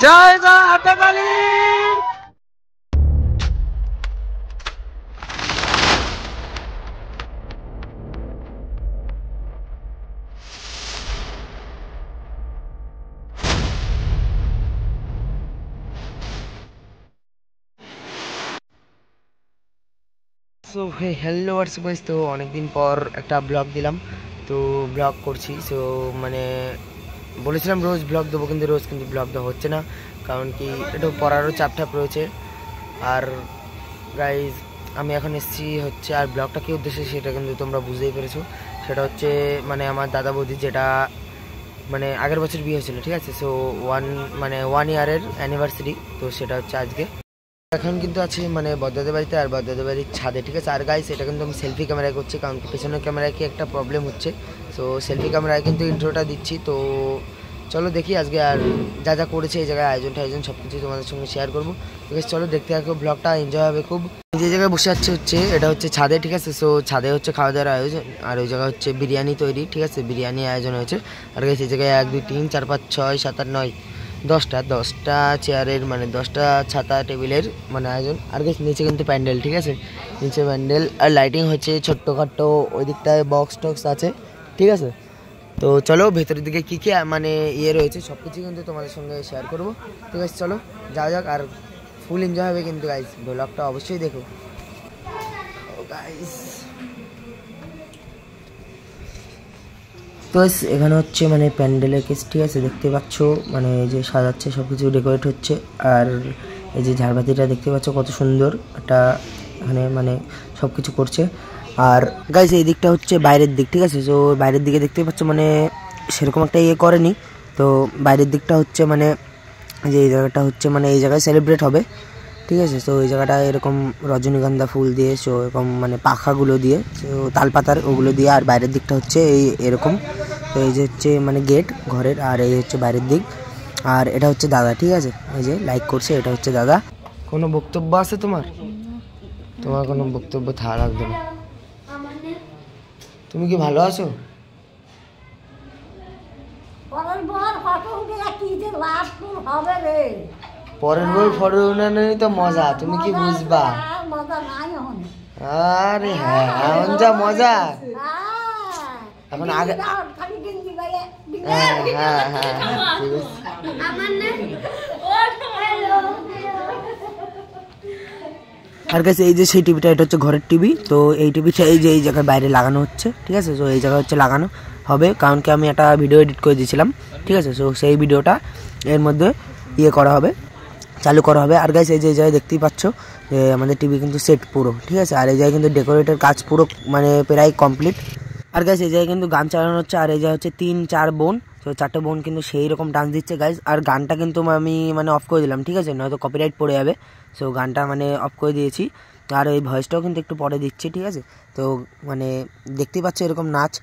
জয় মা হাতে Kali. So hello WhatsApp guys, তো অনেকদিন পর একটা ব্লগ দিলাম, তো ব্লগ করছি। সো মানে বলেছিলাম রোজ ব্লগ দেবো, কিন্তু রোজ কিন্তু ব্লগ দেওয়া হচ্ছে না, কারণ কি একটু পড়ারও চাপটাপ রয়েছে। আর গাইজ আমি এখন এসেছি হচ্ছে, আর ব্লগটা কী উদ্দেশ্যে সেটা কিন্তু তোমরা বুঝতেই পেরেছো। সেটা হচ্ছে মানে আমার দাদা বৌদি, যেটা মানে আগের বছর বিয়ে হয়েছিল, ঠিক আছে। সো ওয়ান ইয়ারের অ্যানিভার্সারি, তো সেটা হচ্ছে আজকে। এখন কিন্তু আছি মানে বড়দাদের বাড়িতে, আর বড়দাদের বাড়ির ছাদে, ঠিক আছে। আর গাইস এটা কিন্তু আমি সেলফি ক্যামেরায় করছি, কারণ পেছনের ক্যামেরায় কি একটা প্রবলেম হচ্ছে। সো সেলফি ক্যামেরায় কিন্তু ইন্ট্রোটা দিচ্ছি। তো চলো দেখি আজকে আর যা যা করেছে এই জায়গায় আয়োজন সব কিছু তোমাদের সঙ্গে শেয়ার করবো। ঠিক আছে, চলো দেখতে থাকো, ব্লগটা এনজয় হবে খুব। যে জায়গায় বসে হচ্ছে এটা হচ্ছে ছাদে, ঠিক আছে। সো ছাদে হচ্ছে খাওয়া দাওয়ার আয়োজন, আর ওই জায়গায় হচ্ছে বিরিয়ানি তৈরি, ঠিক আছে। বিরিয়ানি আয়োজন হয়েছে। আর গাইস এই জায়গায় 1 2 3 4 5 6 7 8 9 10টা চেয়ারের মানে 10টা ছাতা টেবিলের মানে আয়োজন। আর গাইস নিচে কিন্তু প্যান্ডেল, ঠিক আছে, নিচে প্যান্ডেল আর লাইটিং হচ্ছে ছোট্টখাট্টো, ওই দিকটায় বক্স টক্স আছে, ঠিক আছে। তো চলো ভেতরের দিকে কী কী মানে রয়েছে সব কিছু কিন্তু তোমাদের সঙ্গে শেয়ার করবো। ঠিক আছে, চলো যাওয়া যাক, আর ফুল এনজয় হবে কিন্তু গাইস, ব্লগটা অবশ্যই দেখো গাইস। তো এখানে হচ্ছে মানে প্যান্ডেলের কেস, ঠিক আছে, দেখতে পাচ্ছ মানে এই যে সাজাচ্ছে, সব কিছু ডেকোরেট হচ্ছে। আর এই যে ঝাড়বাতিটা দেখতে পাচ্ছ কত সুন্দর একটা, এখানে মানে সব কিছু করছে। আর গাইস এই দিকটা হচ্ছে বাইরের দিক, ঠিক আছে। তো বাইরের দিকে দেখতে পাচ্ছ মানে সেরকম একটা করেনি। তো বাইরের দিকটা হচ্ছে মানে যে এই জায়গাটা হচ্ছে মানে এই জায়গায় সেলিব্রেট হবে, ঠিক আছে। তো এই জায়গাটা এরকম রজনীগন্ধা ফুল দিয়ে, সো এরকম মানে পাখাগুলো দিয়ে, সো তালপাতার ওগুলো দিয়ে। আর বাইরের দিকটা হচ্ছে এরকম। তো এই যে হচ্ছে মানে গেট ঘরের, আর এই হচ্ছে বাইরের দিক। আর এটা হচ্ছে দাদা, ঠিক আছে, এই যে লাইক করছে, এটা হচ্ছে দাদা। কোনো বক্তব্য আছে তোমার? তোমার কোনো বক্তব্য থাকা লাগবে না। তুমি কি ভালো আছো? পরের বই ফটো উঠানোই তো মজা, তুমি কি বুঝবা? আরে হ্যাঁ, এখন যা মজা এখন আগে। হ্যাঁ হ্যাঁ হ্যাঁ ঠিক আছে। আর কাছে এই যে সেই টিভিটা, এটা হচ্ছে ঘরের টিভি। তো এই টিভিটা এই যে এই জায়গায় বাইরে লাগানো হচ্ছে, ঠিক আছে। তো এই জায়গায় হচ্ছে লাগানো হবে, কারণ কি আমি একটা ভিডিও এডিট করে দিয়েছিলাম, ঠিক আছে। তো সেই ভিডিওটা এর মধ্যে করা হবে, চালু করা হবে। আর গাইস এই যে জায়গায় দেখতেই পাচ্ছ যে আমাদের টিভি কিন্তু সেট পুরো, ঠিক আছে। আর এই জায়গায় কিন্তু ডেকোরেটের কাজ পুরো মানে প্রায় কমপ্লিট। আর গাইস এই জায়গায় কিন্তু গান চালানো হচ্ছে। আর এই জায়গায় হচ্ছে 3 4 বোন, তো 4টে বোন কিন্তু সেই রকম ডান্স দিচ্ছে গাইস। আর গানটা কিন্তু আমি মানে অফ করে দিলাম, ঠিক আছে, নয়তো কপিরাইট পড়ে যাবে। সো গানটা মানে অফ করে দিয়েছি। আর এই ভয়েসটাও কিন্তু একটু পরে দিচ্ছি, ঠিক আছে। তো মানে দেখতেই পাচ্ছ এরকম নাচ।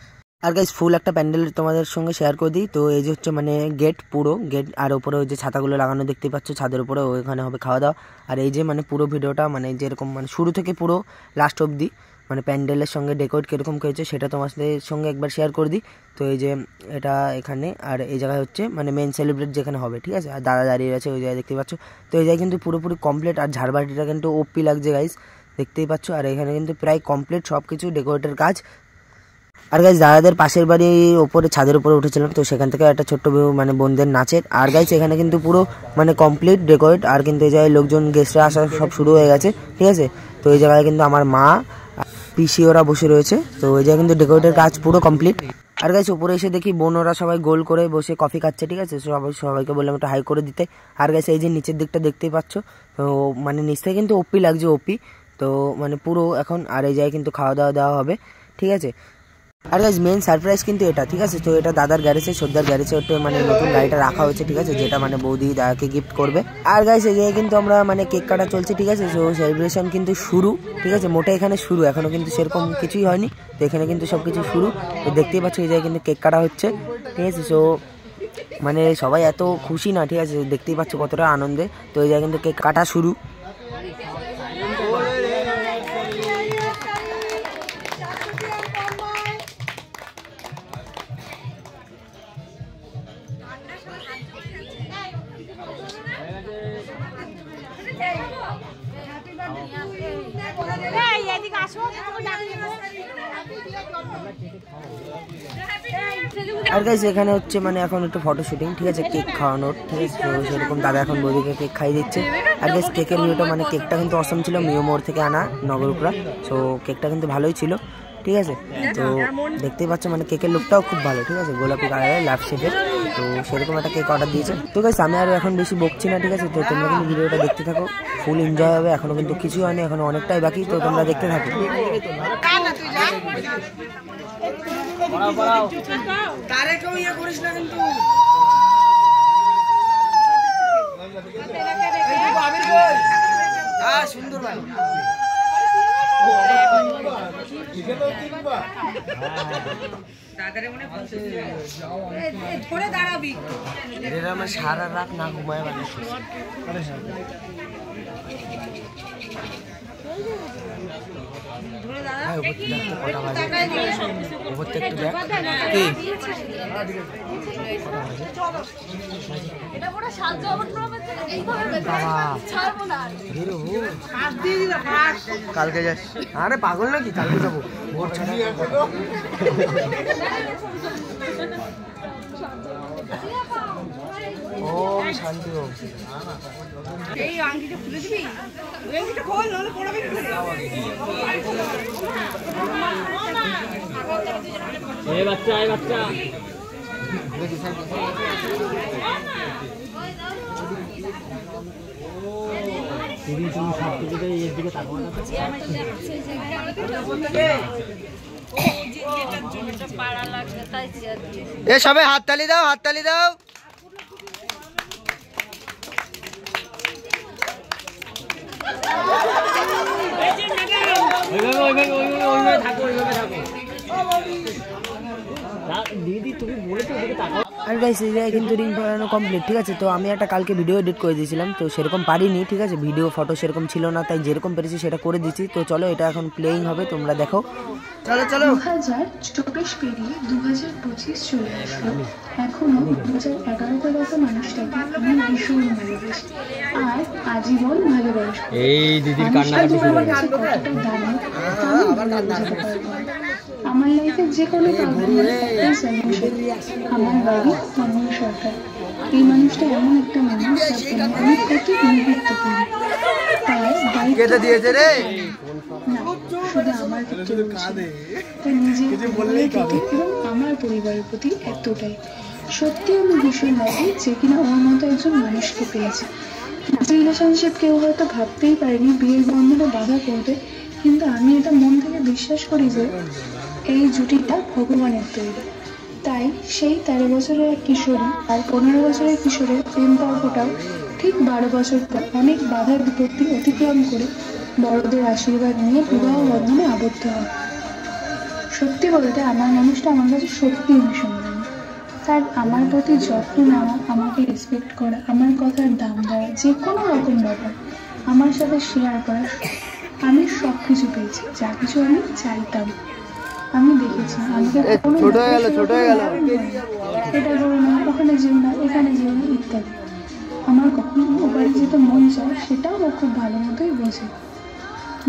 আর গাইস ফুল একটা প্যান্ডেল তোমাদের সঙ্গে শেয়ার করে দিই। তো এই যে হচ্ছে মানে গেট, পুরো গেট, আর উপরে ওই যে ছাতাগুলো লাগানো দেখতেই পাচ্ছ ছাদের উপরে, ওইখানে হবে খাওয়া দাওয়া। আর এই যে মানে পুরো ভিডিওটা মানে যেরকম মানে শুরু থেকে পুরো লাস্ট অবধি মানে প্যান্ডেলের সঙ্গে ডেকোরেট কীরকম করেছে সেটা তোমাদের সঙ্গে একবার শেয়ার করে দিই। তো এই যে এটা এখানে, আর এই জায়গায় হচ্ছে মানে মেন সেলিব্রেট যেখানে হবে, ঠিক আছে। আর দাদা দাঁড়িয়ে আছে ওই জায়গায় দেখতে পাচ্ছ। তো এই জায়গায় কিন্তু পুরোপুরি কমপ্লিট। আর ঝাড়বাতিটা কিন্তু ওপি লাগছে গাইস, দেখতেই পাচ্ছ। আর এখানে কিন্তু প্রায় কমপ্লিট সব কিছু ডেকোরেটের কাজ। আর গাইস দাদাদের পাশের বাড়ির ওপরে ছাদের উপরে উঠেছিলাম, তো সেখান থেকে একটা ছোট্ট মানে বোনদের নাচের। আর গাইস এখানে কিন্তু পুরো মানে কমপ্লিট ডেকোরেট। আর কিন্তু এই জায়গায় লোকজন গেস্টরা আসা সব শুরু হয়ে গেছে, ঠিক আছে। তো এই জায়গায় কিন্তু আমার মা পিসি ওরা বসে রয়েছে। তো এই জায়গায় কিন্তু ডেকোরেটের কাজ পুরো কমপ্লিট। আর গাইস উপরে এসে দেখি বোন ওরা সবাই গোল করে বসে কফি খাচ্ছে, ঠিক আছে। সবাইকে বললাম একটু হাই করে দিতে। আর গাইস এই যে নিচের দিকটা দেখতেই পাচ্ছ, তো মানে নিচ থেকে কিন্তু ওপি লাগছে, ওপি তো মানে পুরো এখন। আর এই জায়গায় কিন্তু খাওয়া দাওয়া দেওয়া হবে, ঠিক আছে। আর গাইস মেন সারপ্রাইজ কিন্তু এটা, ঠিক আছে। তো এটা দাদার গ্যারেজে, সর্দার গ্যারেজে ওটা মানে নতুন গাড়িটা রাখা হয়েছে, ঠিক আছে, যেটা মানে বৌদি দাদাকে গিফট করবে। আর গাইস এই জায়গায় কিন্তু আমরা মানে কেক কাটা চলছে, ঠিক আছে। সো সেলিব্রেশন কিন্তু শুরু, ঠিক আছে, মোটে এখানে শুরু, এখনো কিন্তু সেরকম কিছুই হয়নি। তো এখানে কিন্তু সব কিছু শুরু। তো দেখতেই পাচ্ছ এই জায়গায় কিন্তু কেক কাটা হচ্ছে, ঠিক আছে। সো মানে সবাই এত খুশি না, ঠিক আছে, দেখতেই পাচ্ছ কতটা আনন্দে। তো এই জায়গায় কিন্তু কেক কাটা শুরু। আর গাইস এখানে হচ্ছে মানে এখন একটু ফটো শুটিং, ঠিক আছে, কেক খাওয়ানোর, ঠিক আছে। তো সেরকম দাদা এখন বৌদিকে কেক খাইয়ে দিচ্ছে। আর গাইস কেকের ভিডিওটা মানে কেকটা কিন্তু অসম ছিল, মিও মোড় থেকে আনা নগরপুরা। সো কেকটা কিন্তু ভালোই ছিল, ঠিক আছে। তো দেখতেই পাচ্ছ মানে কেকের লুকটাও খুব ভালো, ঠিক আছে, গোলাপি কালারের লাভ শেপের। তো সেরকম একটা কেক অর্ডার দিয়েছে। তো গাইস আমি আর এখন বেশি বকছি না, ঠিক আছে। তো তোমরা কিন্তু ভিডিওটা দেখতে থাকো, ফুল এনজয় হবে। এখনো কিন্তু কিছু হয়নি, এখনো অনেকটাই বাকি, তো তোমরা দেখতে থাকো। সুন্দর ভাই আমার সারা রাত না ঘুমায় বানিয়েছে। কালকে যাস? আরে পাগল নাকি, কালকে যাবো ভোর ছাড়া। ওম শান্তি ওম। এই আংটিটা খুলে দিবি, আংটিটা খোল নাহলে পড়াবে কি করে। এই বাচ্চা, এই বাচ্চা এ সবাই হাততালি দাও, হাততালি দাও। আর গাইস এই জায়গায় কিন্তু রিং পরানো কমপ্লিট, ঠিক আছে। তো আমি একটা কালকে ভিডিও এডিট করে দিয়েছিলাম, তো সেরকম পারিনি, ঠিক আছে, ভিডিও ফটো সেরকম ছিল না, তাই যেরকম পেরেছি সেটা করে দিচ্ছি। তো চলো এটা এখন প্লেইং হবে, তোমরা দেখো। চলো চলো। 2024 পেরিয়ে 2025 চলে আসলো, এখনো 2011 মতো মানুষটাকে আমি ভীষণ ভালোবাসি আর আজীবন ভালোবাসি। এই দিদির কান্নাকাটি শুরু হয়ে গেছে। কতটা দামি আমার লাইফে যে কোনো প্রবলেমের একটাই সলিউশন, আমার বাড়ি তন্ময় সরকার। এই মানুষটা এমন একটা মানুষ যার আমি প্রতি মুহূর্ত করি। তার দায়িত্ব দিয়েছে রে না শুধু আমার ক্ষেত্রে বলছি, তার নিজের এবং আমার পরিবারের প্রতি এতটাই। সত্যি আমি ভীষণ লাগে যে কিনা ওর মতো একজন মানুষকে পেয়েছে। রিলেশনশিপ কেউ হয়তো ভাবতেই পারেনি বিয়ের বন্ধনে বাধা করবে, কিন্তু আমি এটা মন থেকে বিশ্বাস করি যে এই জুটিটা ভগবানের তৈরি। তাই সেই 13 বছরের এক কিশোরী আর 15 বছরের কিশোরের প্রেম পর্বটাও ঠিক 12 বছর পর অনেক বাধা বিপত্তি অতিক্রম করে বড়দের আশীর্বাদ নিয়ে বিবাহ বন্ধনে আবদ্ধ হয়। সত্যি বলতে আমার মানুষটা আমার কাছে সত্যি ভীষণ দামি। তার আমার প্রতি যত্ন নেওয়া, আমাকে রেসপেক্ট করা, আমার কথার দাম দেওয়া, যে কোনো রকম ব্যাপার আমার সাথে শেয়ার করা, আমি সব কিছু পেয়েছি যা কিছু আমি চাইতাম। আমি দেখেছি আমাকে এটা করো না, ওখানে যেও না, এখানে যেও না ইত্যাদি। আমার কখনো ও বাড়ি যেতে মন চায় সেটাও ও খুব ভালো মতোই বোঝে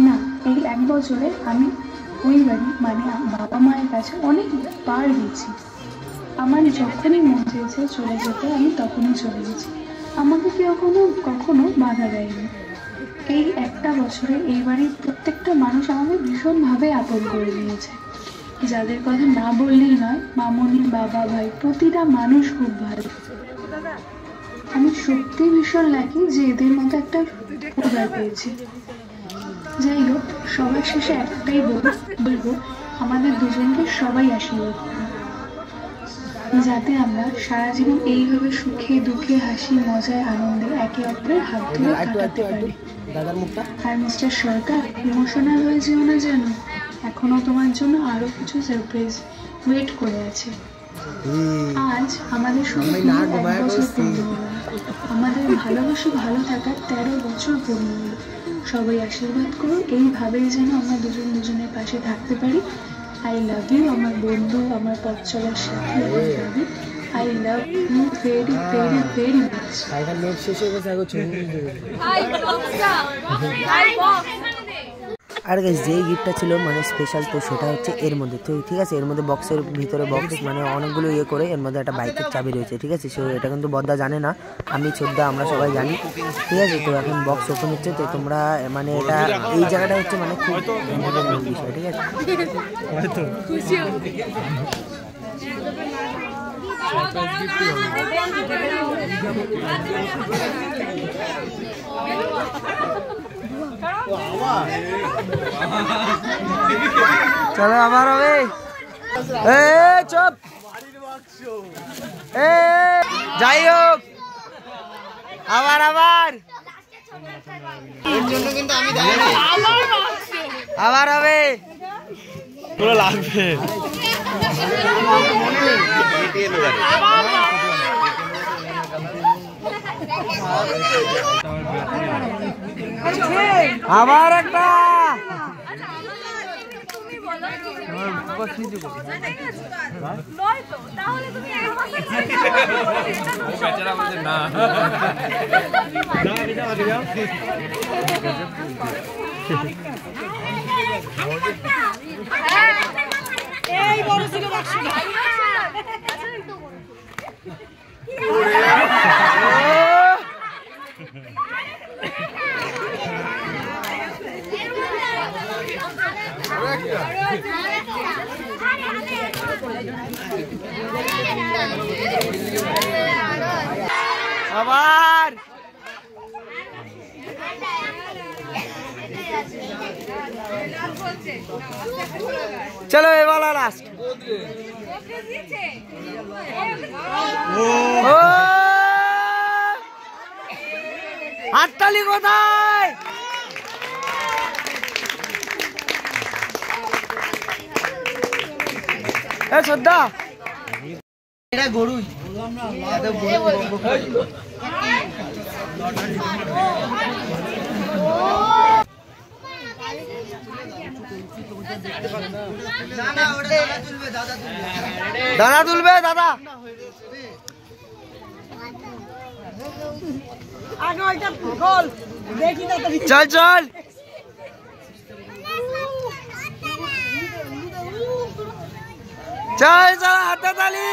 না। এই 1 বছরে আমি ওই বাড়ি মানে বাবা মায়ের কাছে অনেকবার গেছি। আমার যখনই মন চেয়েছে চলে যেতে আমি তখনই চলে গেছি, আমাকে কেউ কখনো বাধা দেয়নি। এই 1টা বছরে এই বাড়ির প্রত্যেকটা মানুষ আমাকে ভীষণভাবে আপন করে নিয়েছে, যাদের কথা না বললেই নয়। মামনি, বাবা, ভাই, প্রতিটা মানুষ খুব ভালো। আমি সত্যি ভীষণ লাকি যে এদের মতো একটা পরিবার পেয়েছি। যাই হোক, সবার শেষে একটাই বলবো, আমাদের দুজনকে সবাই আশীর্বাদ করুন, যাতে আমরা সারা জীবন এইভাবে সুখে দুঃখে হাসি মজায় আনন্দে একে অপরের হাত ধরে কাটাতে পারি। আর মিস্টার সরকার, ইমোশনাল হয়ে যেও না যেন, এখনো তোমার জন্য আরো কিছু সারপ্রাইজ ওয়েট করে আছে। আজ আমাদের শুধু 1 বছর পূর্ণ হলো, আমাদের ভালোবাসা ভালো থাকার 13 বছর পূর্ণ হলো। সবাই আশীর্বাদ করুন, এইভাবেই যেন আমরা দুজন দুজনের পাশে থাকতে পারি। আই লাভ ইউ আমার বন্ধু, আমার পথ চলার সাথী, আমার ভাবি। I love you very very very much. আর গাইস যেই গিফটটা ছিল মানে স্পেশাল, তো সেটা হচ্ছে এর মধ্যে, তো ঠিক আছে, এর মধ্যে বক্সের ভিতরে বক্স মানে অনেকগুলো ইয়ে করে এর মধ্যে একটা বাইকের চাবি রয়েছে, ঠিক আছে। সো এটা কিন্তু বদ্দা জানে না, আমি ছোদ্দা আমরা সবাই জানি, ঠিক আছে। তো এখন বক্স ওপেন হচ্ছে, তো তোমরা মানে এটা এই জায়গাটা হচ্ছে মানে খুব ইম্পর্টেন্ট বিষয়, ঠিক আছে। চলো আবার হবে, চুপ, যাই হোক আবার আবার আবার হবে, পুরো লাগবে। আবার একটা আবার চলো এবার লাস্ট, হাততালি কোথায়? শ্রদ্ধা এটা গরুই দাদা তুলবে, দাদা চল চল চল চল, হাততালি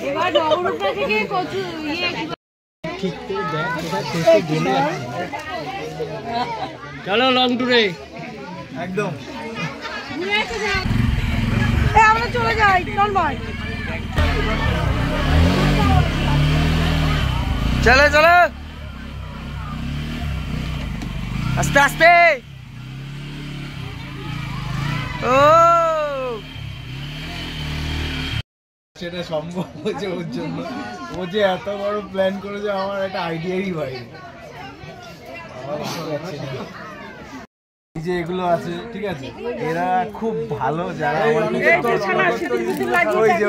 এবার নবরূপা থেকে কচু ইয়ে ঠিক করে দেখ কোথায় শেষে গেলে চলো লং টুরে একদম আমরা চলে যাই, চল ভাই চলো চলো আস্তে আস্তে। ও সেটা সম্ভব হয়েছে ওর জন্য, ও যে এত বড় প্ল্যান করেছে আমার একটা আইডিয়াই বাইরে। এই যে এগুলো আছে ঠিক আছে, এরা খুব ভালো, যারা আমার ওই যে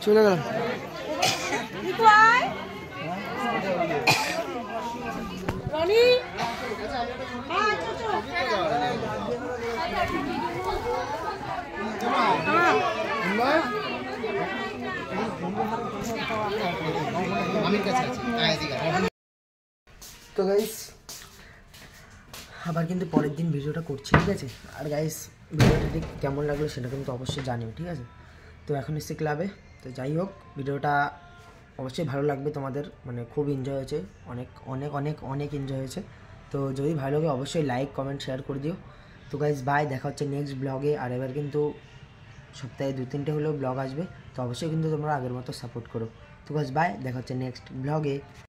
চলে গেলাম। তো গাইস আবার কিন্তু পরের দিন ভিডিওটা করছি, ঠিক আছে। আর গাইস ভিডিওটা ঠিক কেমন লাগলো সেটা কিন্তু অবশ্যই জানিও, ঠিক আছে। তো এখন এসে ক্লাবে, তো যাই হোক ভিডিওটা অবশ্যই ভালো লাগবে তোমাদের, মানে খুব এনজয় হয়েছে, অনেক অনেক অনেক অনেক এনজয় হয়েছে। তো যদি ভালো লাগে অবশ্যই লাইক কমেন্ট শেয়ার করে দিও। তো গাইস বাই, দেখা হচ্ছে নেক্সট ব্লগে। আর এবার কিন্তু সপ্তাহে 2-3টে হলেও ব্লগ আসবে, তো অবশ্যই কিন্তু তোমরা আগের মতো সাপোর্ট করো। তো গাইস বাই, দেখা হচ্ছে নেক্সট ব্লগে।